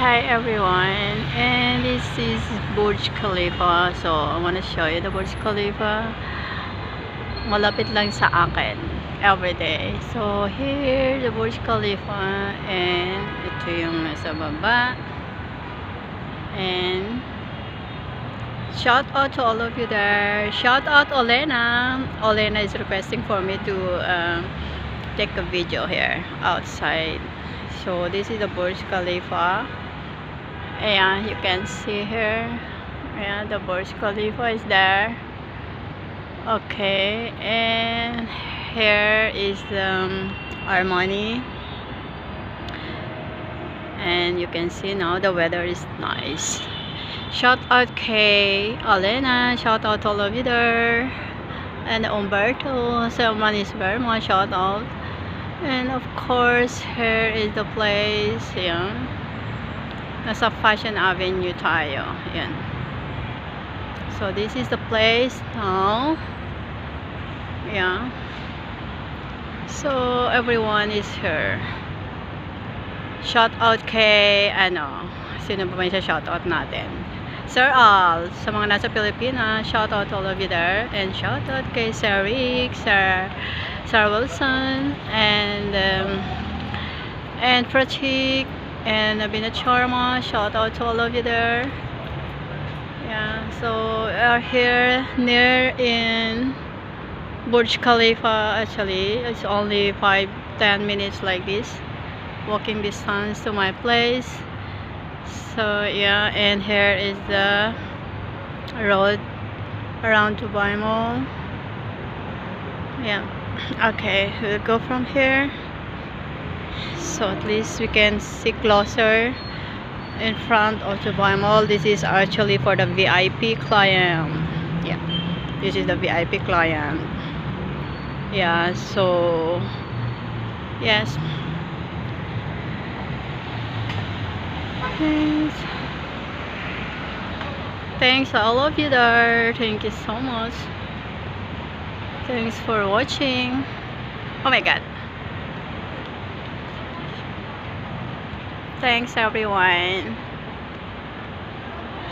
Hi everyone, and this is Burj Khalifa. So I want to show you the Burj Khalifa. Malapit lang sa akin everyday. So here the Burj Khalifa, and ito yung nasa baba. And shout out to all of you there. Shout out Olena. Olena is requesting for me to take a video here outside. So this is the Burj Khalifa. And you can see here, yeah, the Burj Khalifa is there. Okay, and here is Armani, and you can see now the weather is nice. Shout out Kay, Alena, shout out all of you there, and Umberto, someone is very much shout out. And of course here is the place, yeah. Nasa Fashion Avenue tayo. Yan. So this is the place now. Yeah. So everyone is here. Shout out kay sino ba may shout out natin? Sir Al, sa mga nasa Pilipinas, shout out all of you there, and shout out kay Sir Rick, Sir Wilson, and Pratik, and Abina Charma, shout out to all of you there. Yeah, so we are here near in Burj Khalifa. Actually, it's only 5-10 minutes like this walking distance to my place. So yeah, and here is the road around Dubai Mall. Yeah, okay, we'll go from here, so at least we can see closer in front of Dubai Mall. This is actually for the VIP client. Yeah, this is the VIP client. Yeah, so yes, thanks all of you there. Thank you so much. Thanks for watching. Oh my god, thanks everyone.